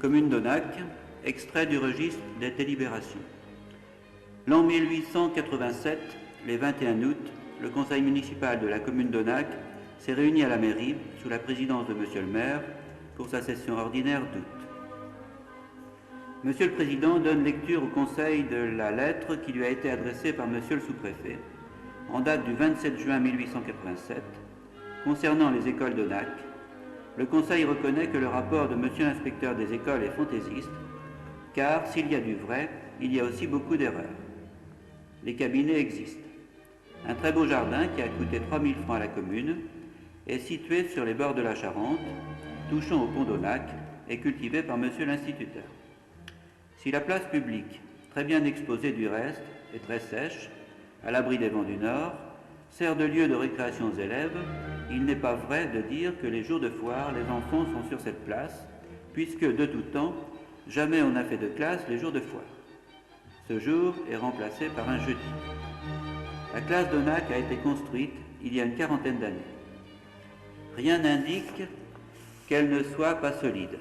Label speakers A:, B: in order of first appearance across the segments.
A: Commune d'Onac, extrait du registre des délibérations. L'an 1887, les 21 août, le conseil municipal de la commune d'Onac s'est réuni à la mairie, sous la présidence de monsieur le maire, pour sa session ordinaire d'août. Monsieur le Président donne lecture au Conseil de la lettre qui lui a été adressée par monsieur le sous-préfet, en date du 27 juin 1887, concernant les écoles d'Onac. Le Conseil reconnaît que le rapport de monsieur l'inspecteur des écoles est fantaisiste, car s'il y a du vrai, il y a aussi beaucoup d'erreurs. Les cabinets existent. Un très beau jardin qui a coûté 3 000 francs à la commune est situé sur les bords de la Charente, touchant au pont d'Onac et cultivé par monsieur l'instituteur. Si la place publique, très bien exposée du reste, est très sèche, à l'abri des vents du nord, sert de lieu de récréation aux élèves, il n'est pas vrai de dire que les jours de foire, les enfants sont sur cette place, puisque de tout temps, jamais on n'a fait de classe les jours de foire. Ce jour est remplacé par un jeudi. La classe d'Onac a été construite il y a une quarantaine d'années. Rien n'indique qu'elle ne soit pas solide.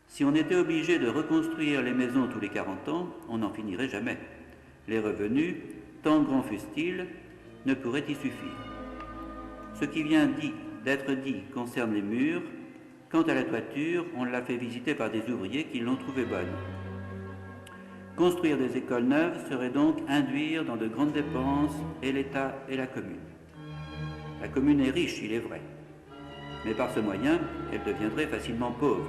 A: Si on était obligé de reconstruire les maisons tous les 40 ans, on n'en finirait jamais. Les revenus, tant grands fussent-ils, ne pourraient y suffire. Ce qui vient d'être dit concerne les murs. Quant à la toiture, on l'a fait visiter par des ouvriers qui l'ont trouvée bonne. Construire des écoles neuves serait donc induire dans de grandes dépenses et l'État et la commune. La commune est riche, il est vrai, mais par ce moyen, elle deviendrait facilement pauvre.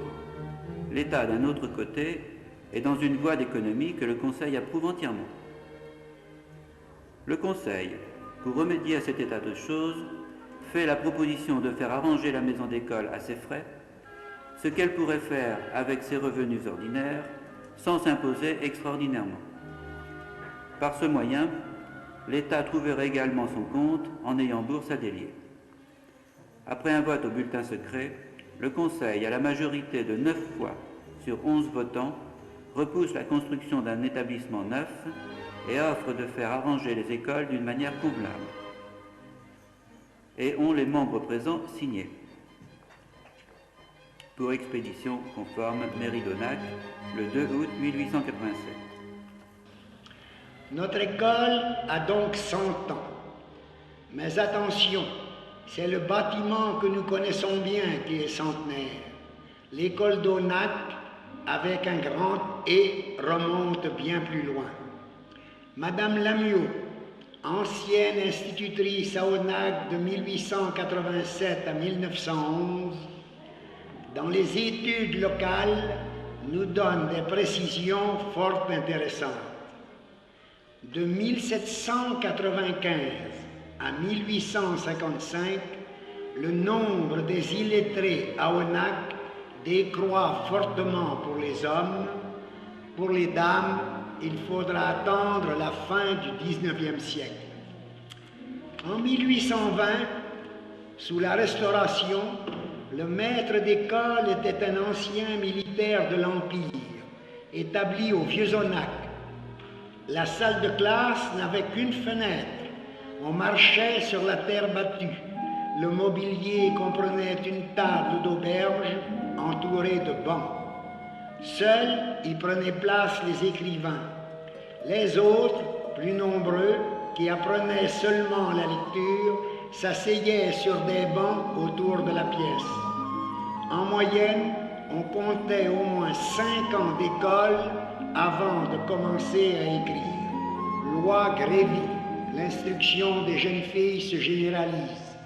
A: L'État, d'un autre côté, est dans une voie d'économie que le Conseil approuve entièrement. Le Conseil, pour remédier à cet état de choses, fait la proposition de faire arranger la maison d'école à ses frais, ce qu'elle pourrait faire avec ses revenus ordinaires, sans s'imposer extraordinairement. Par ce moyen, l'État trouverait également son compte en ayant bourse à délier. Après un vote au bulletin secret, le Conseil, à la majorité de 9 voix sur 11 votants, repousse la construction d'un établissement neuf et offre de faire arranger les écoles d'une manière convenable. Et ont les membres présents signé. Pour expédition conforme mairie d'Onac, le 2 août 1887.
B: Notre école a donc 100 ans. Mais attention, c'est le bâtiment que nous connaissons bien qui est centenaire. L'école d'Onac, avec un grand « remonte bien plus loin. Madame Lamiot, ancienne institutrice à Onac de 1887 à 1911, dans les études locales, nous donne des précisions fort intéressantes. De 1795 à 1855, le nombre des illettrés à Onac décroît fortement pour les hommes. Pour les dames, il faudra attendre la fin du XIXe siècle. En 1820, sous la Restauration, le maître d'école était un ancien militaire de l'Empire, établi au Vieux-Onac. La salle de classe n'avait qu'une fenêtre. On marchait sur la terre battue. Le mobilier comprenait une table d'auberge entourée de bancs. Seuls y prenaient place les écrivains. Les autres, plus nombreux, qui apprenaient seulement la lecture, s'asseyaient sur des bancs autour de la pièce. En moyenne, on comptait au moins 5 ans d'école avant de commencer à écrire. Loi Grévy, l'instruction des jeunes filles se généralise.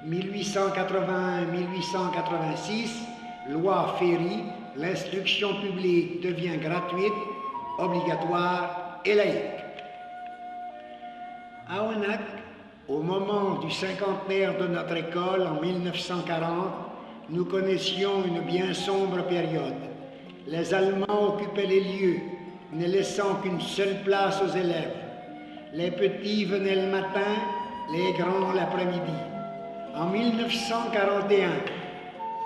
B: 1881-1886, loi Ferry, l'instruction publique devient gratuite, obligatoire et laïque. À Onac, au moment du cinquantenaire de notre école en 1940, nous connaissions une bien sombre période. Les Allemands occupaient les lieux, ne laissant qu'une seule place aux élèves. Les petits venaient le matin, les grands l'après-midi. En 1941,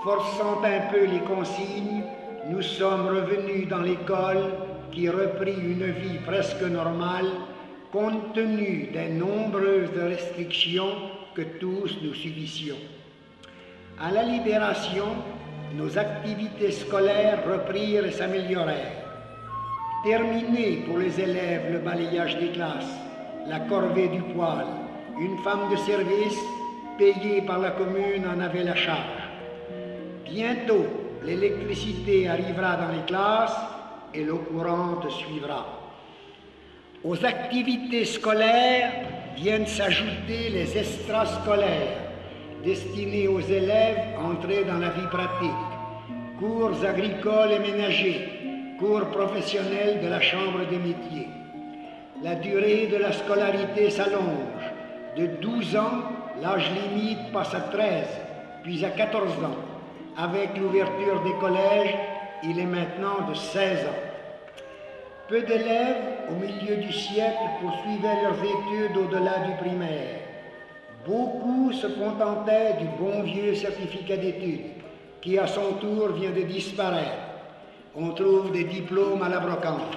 B: forçant un peu les consignes, nous sommes revenus dans l'école qui reprit une vie presque normale compte tenu des nombreuses restrictions que tous nous subissions. À la Libération, nos activités scolaires reprirent et s'améliorèrent. Terminé pour les élèves le balayage des classes, la corvée du poêle, une femme de service payée par la commune en avait la charge. Bientôt, l'électricité arrivera dans les classes et l'eau courante suivra. Aux activités scolaires viennent s'ajouter les extrascolaires, destinés aux élèves entrés dans la vie pratique, cours agricoles et ménagers, cours professionnels de la Chambre des métiers. La durée de la scolarité s'allonge. De 12 ans, l'âge limite passe à 13, puis à 14 ans. Avec l'ouverture des collèges, il est maintenant de 16 ans. Peu d'élèves, au milieu du siècle, poursuivaient leurs études au-delà du primaire. Beaucoup se contentaient du bon vieux certificat d'études, qui à son tour vient de disparaître. On trouve des diplômes à la brocante.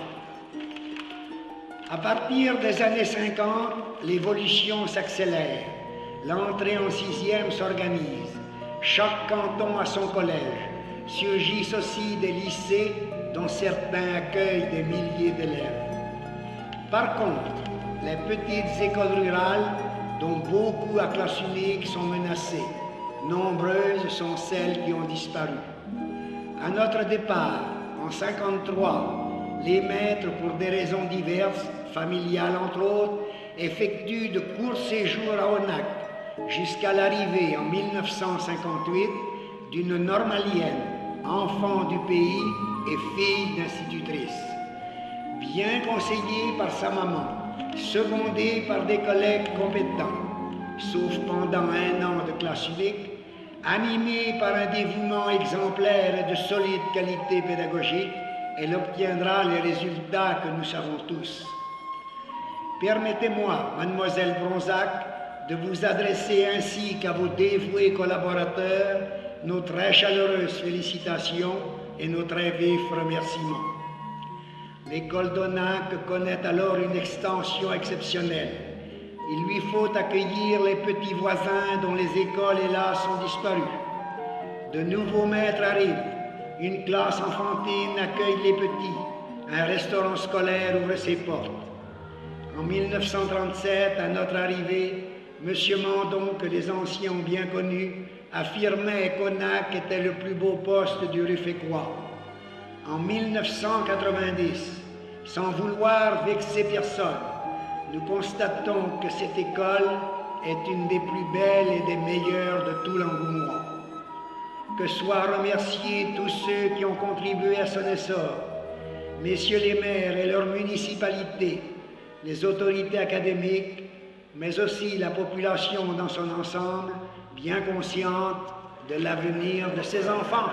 B: À partir des années 50, l'évolution s'accélère. L'entrée en sixième s'organise. Chaque canton a son collège. Surgissent aussi des lycées dont certains accueillent des milliers d'élèves. Par contre, les petites écoles rurales, dont beaucoup à classe unique, sont menacées. Nombreuses sont celles qui ont disparu. À notre départ, en 1953, les maîtres, pour des raisons diverses, familiales entre autres, effectuent de courts séjours à Onac, jusqu'à l'arrivée en 1958 d'une normalienne, enfant du pays et fille d'institutrice. Bien conseillée par sa maman, secondée par des collègues compétents, sauf pendant 1 an de classe unique, animée par un dévouement exemplaire et de solide qualité pédagogique, elle obtiendra les résultats que nous savons tous. Permettez-moi, mademoiselle Bronzac, de vous adresser ainsi qu'à vos dévoués collaborateurs nos très chaleureuses félicitations et nos très vifs remerciements. L'école d'Onac connaît alors une extension exceptionnelle. Il lui faut accueillir les petits voisins dont les écoles, hélas, sont disparues. De nouveaux maîtres arrivent. Une classe enfantine accueille les petits. Un restaurant scolaire ouvre ses portes. En 1937, à notre arrivée, M. Mandon, que les anciens ont bien connu, affirmait qu'Onac était le plus beau poste du Rufisquois. En 1990, sans vouloir vexer personne, nous constatons que cette école est une des plus belles et des meilleures de tout l'Angoumois. Que soient remerciés tous ceux qui ont contribué à son essor, messieurs les maires et leurs municipalités, les autorités académiques, mais aussi la population dans son ensemble, bien consciente de l'avenir de ses enfants.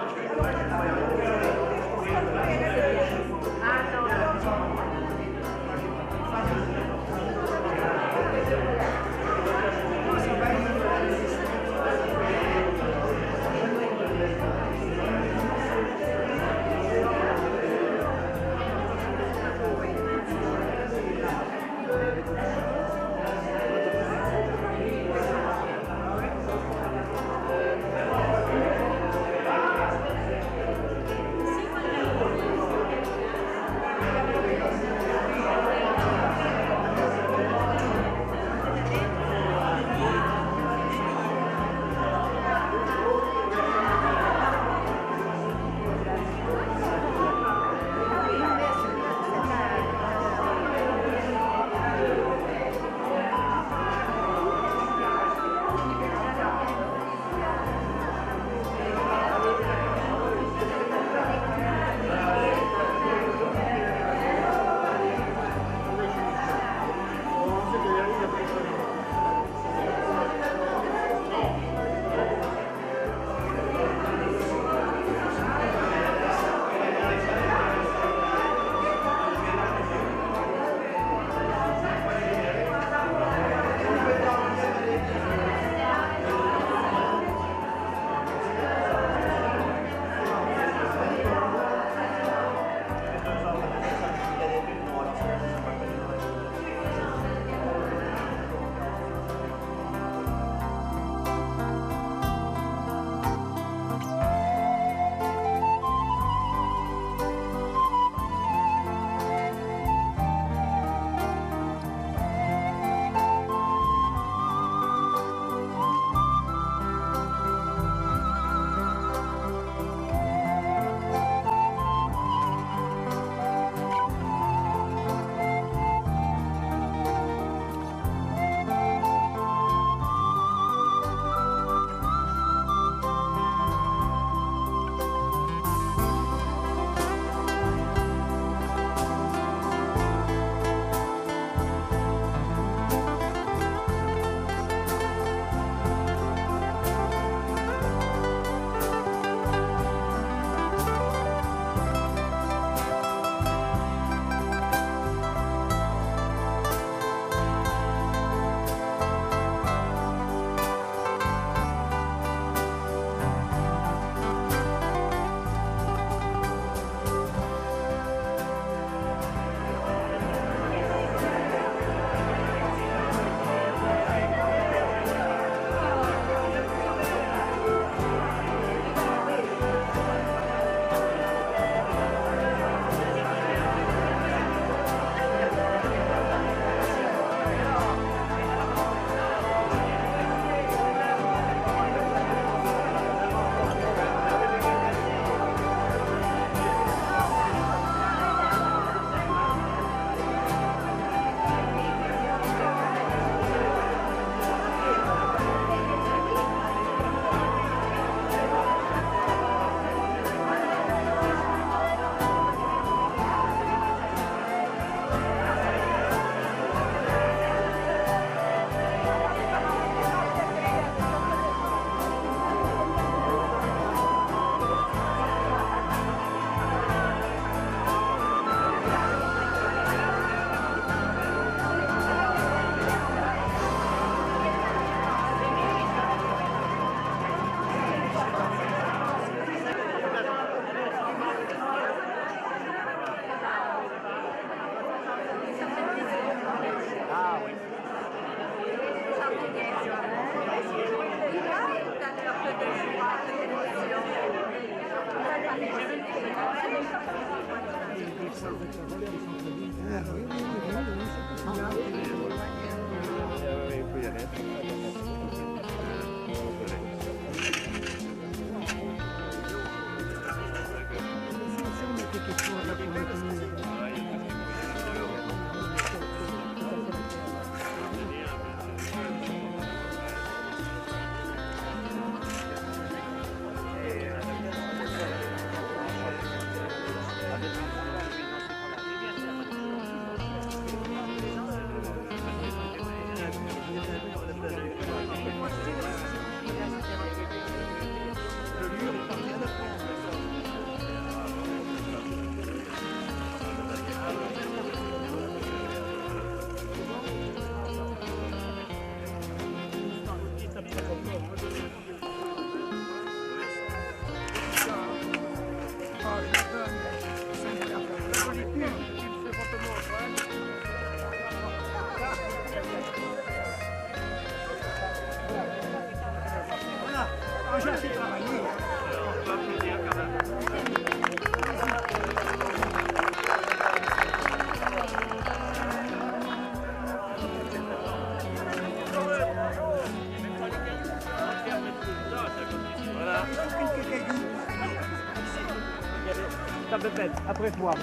C: Ça peut être après voir.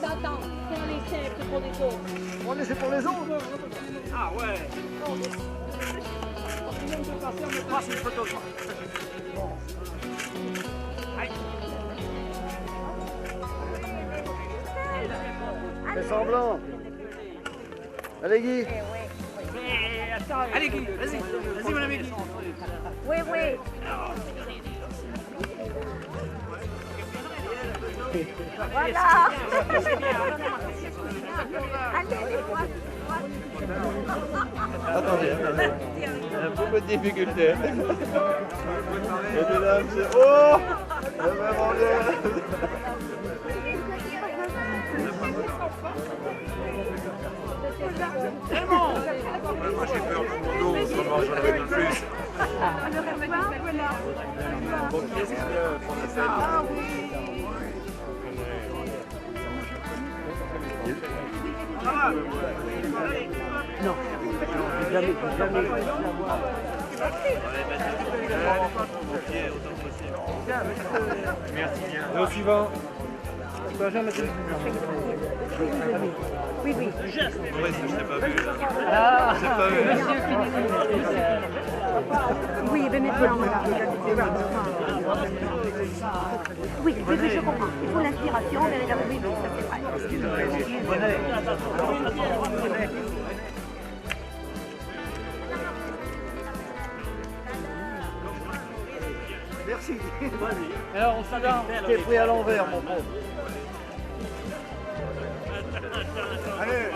D: Attends. Pour les chefs, pour les autres.
C: On est pour les autres.
E: Ah ouais. On passe une photo.
C: Fais semblant. Allez Guy.
E: Allez Guy, vas-y mon ami.
D: Oui. Voilà. Allez,
C: Attendez. Un peu de difficulté. Et de là, c'est... Oh le même en l'air.
E: C'est bon.
F: Moi j'ai peur que mon dos, autrement j'en avais de plus.
C: Bon, qu'est-ce qu'on essaie
E: Non, jamais.
F: Merci bien.
C: Au suivant.
D: Oui.
F: Oui, ça je t'ai pas vu.
D: Ah,
F: Je t'ai pas vu.
D: oui, mais maintenant, voilà. Oui, je comprends. Il faut l'inspiration, mais la oui, ça c'est vrai.
C: Merci.
E: Alors on s'adore.
C: T'es pris à l'envers, mon pauvre. Allez.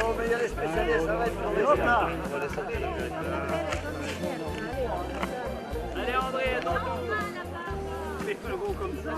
C: Oh, mais il y a les spécialistes, ça va être pour les hop là.
E: Allez André, attends. Fais le gros comme ça,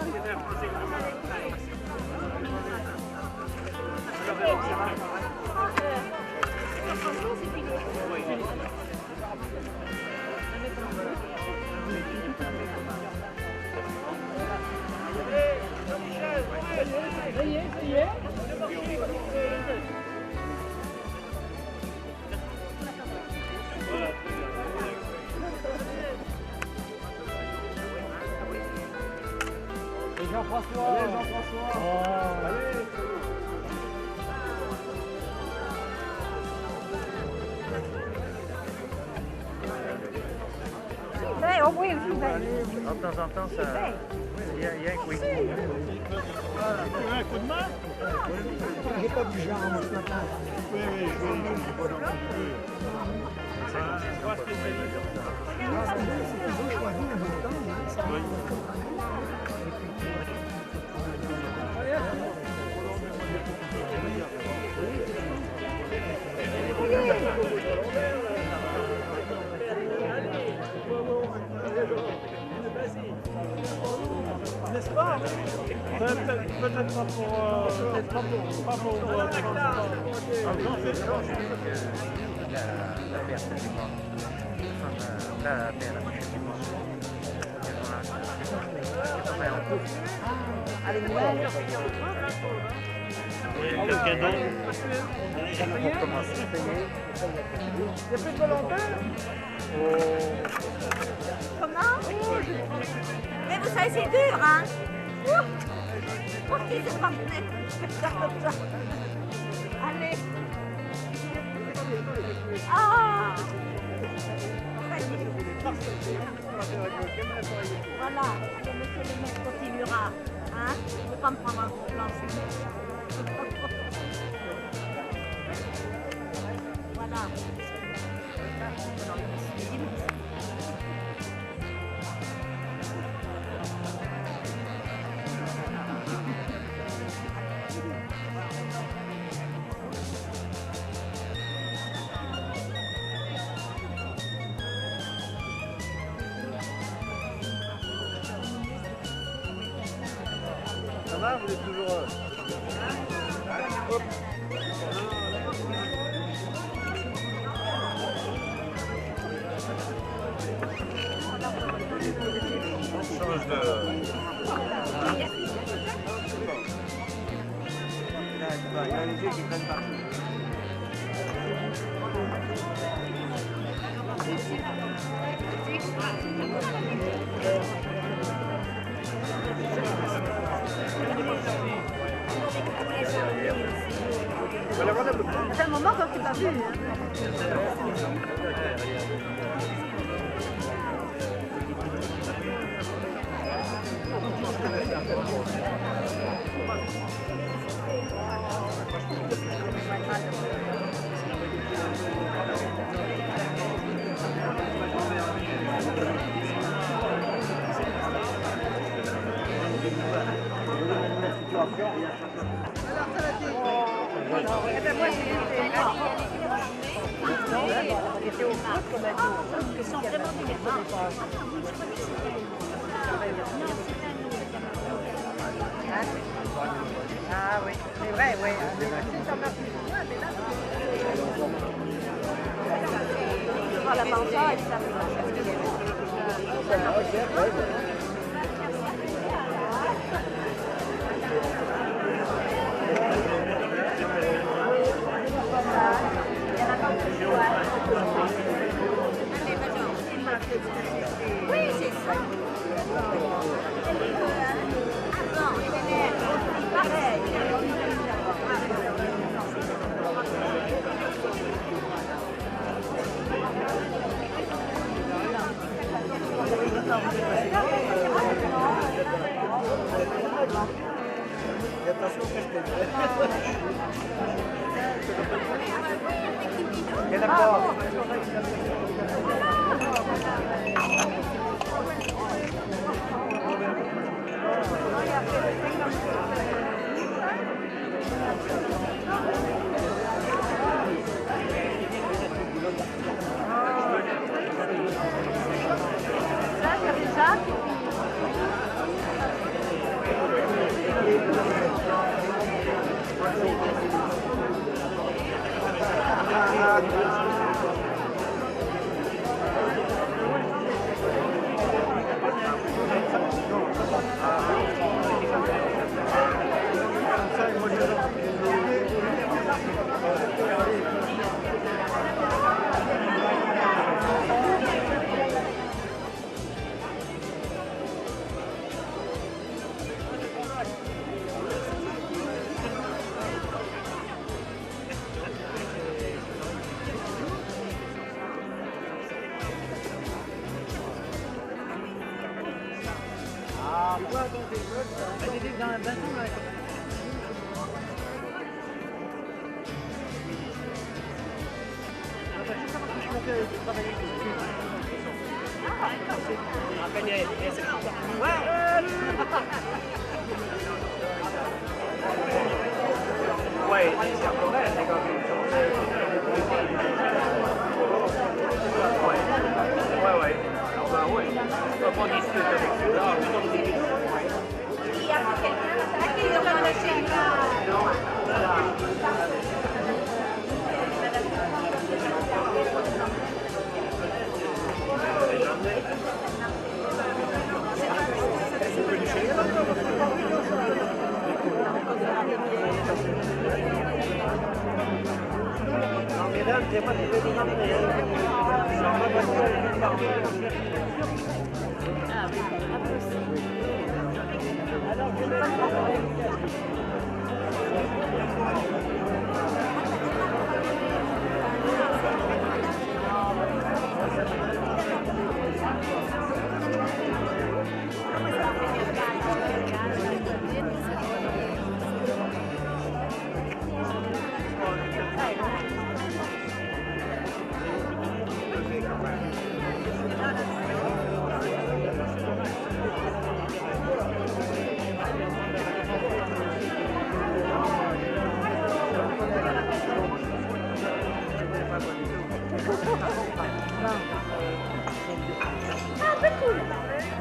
C: Jean-François. Allez, Jean-François. Allez.
D: Au moins, je vous
F: De temps en temps, ça... Il y a un quick.
E: Tu veux un coup de main?
B: J'ai pas du genre ce matin.
E: Oui, je vais pas dans le n'est-ce pas? Peut-être pas pour... Pas pour...
F: La
D: Avec Noël.
C: Quelqu'un d'autre?
G: Pour commencer. Il y a plus de volontaires?
D: Comment? Mais vous savez, c'est dur, hein? Ouh, c'est pas vrai. Comme ça. Allez. Ah! Voilà, le monsieur le maître continuera. Hein? Je ne peux pas me prendre un plan. Voilà.
C: Ça va, vous êtes toujours... Hop.
F: Change de...
C: Il y a les yeux qui prennent partout.
D: C'est un moment qu'on ne s'est pas vu. Ils sont vraiment
G: Ah oui, c'est vrai, oui. C'est ça marche.
D: la panza et ça. Oui, c'est ça. Avant, pareil.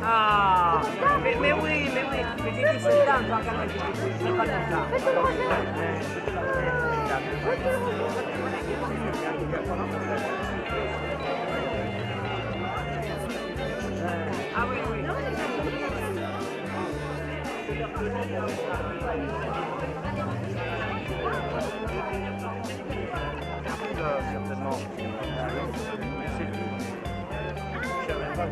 G: Ah, mais oui, mais j'ai 17 ans, donc quand même, je pas comme ça. Ah oui, oui.
C: Certainement. Je savais pas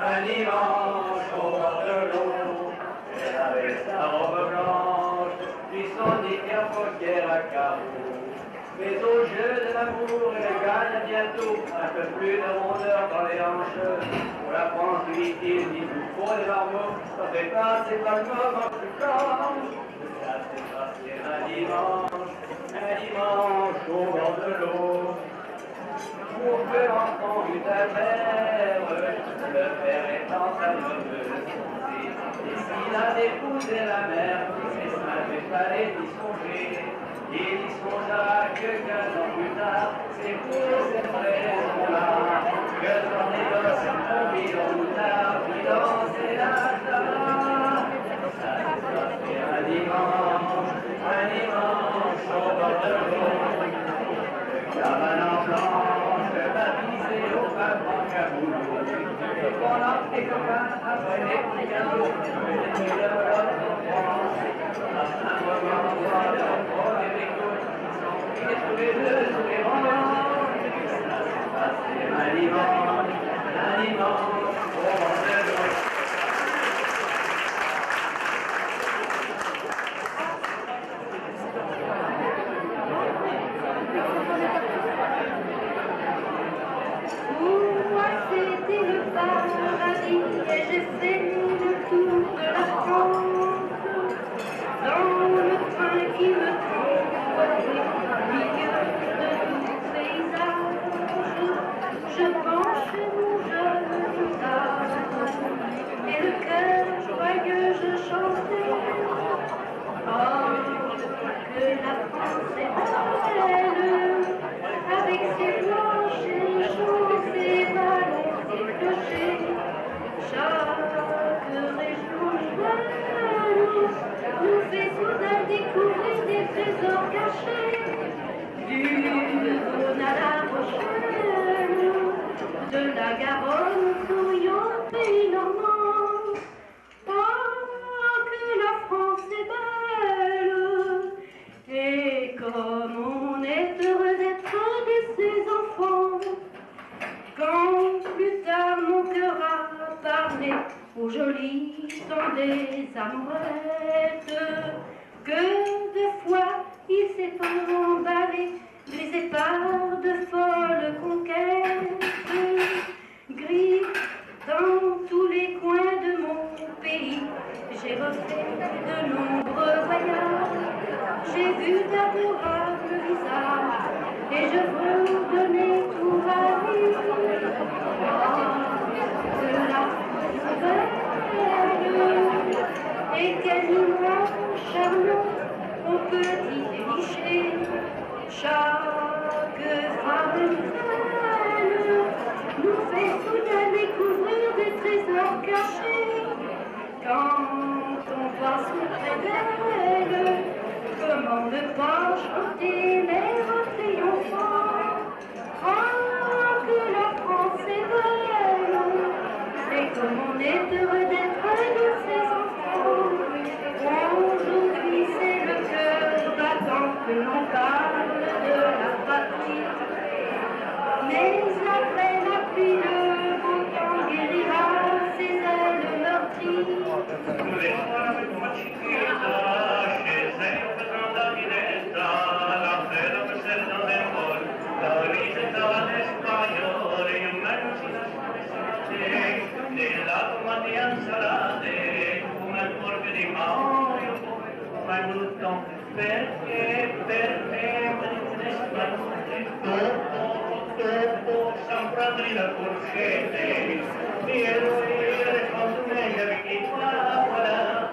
H: Un dimanche au bord de l'eau, elle avait sa robe blanche, puis son niquer poquière à carreaux. Mais au jeu de l'amour, elle gagne bientôt un peu plus de rondeur dans les hanches. Pour la France, lui dit-il, ni tout pour les marmots, ça fait pas, c'est pas le moment plus quand. Ça s'est passé un dimanche au bord de l'eau. Pour que l'enfant eût à faire, le père étant sa neveu. Et s'il a épousé la mère, ses seins lui fallait y songer. Il y songea que 15 ans plus tard, c'est pour cette raison-là que son négoce ont mis en routard, puis danser la tara. Ça s'est passé un dimanche.
I: Pour moi, c'était le paradis et j'ai fait le tour de la France. Dans le train qui me transportait au milieu de tout paysage, je penchais mon jeune visage et le cœur joyeux je chantais. Oh, que la France est belle, avec ses planchers chauds, ses ballons, ses clochers. Chaque région nouvelle nous fait soudain découvrir des trésors cachés. Du Rhône à la Rochelle, de la Garonne au pays normand. Oh, que la France est belle, et comme on est heureux d'être de ses enfants. Quand plus tard mon cœur a parlé au joli temps des amourettes, que de fois il s'est emballé, brisé par de folles conquêtes. Gris dans tous les coins de mon pays, j'ai refait de nombreux voyages. J'ai vu d'adorables visages et je veux donner tout à lui. De la belle et quel immense charmant on peut y dénicher. Chaque femme nouvelle nous fait soudain découvrir des trésors cachés. Quand on passe près d'elle, comment ne pas chanter l'air triomphant? Oh, que la France est belle, et comme on est heureux d'être de ses enfants. Aujourd'hui c'est le cœur battant que l'on parle de la patrie. Mais après la pluie, le beau temps guérira ses ailes meurtries.
H: Perché dopo San Fratelli la Corcete, e le quando meglio che qua,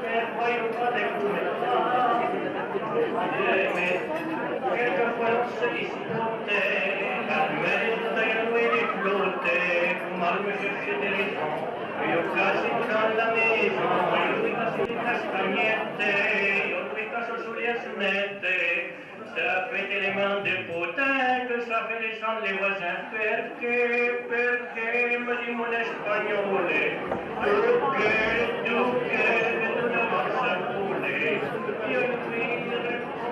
H: per poi un po' di come che forse di sponte, a me di flotte, ma mi cherche des raisons, io quasi dans la maison, io quasi castagnette, io quasi sulle asmette. Ça fait des mains de potins, que ça fait descendre les voisins. Perché, me dit mon espagnol, duque, de devant sa poule, io qui réponds.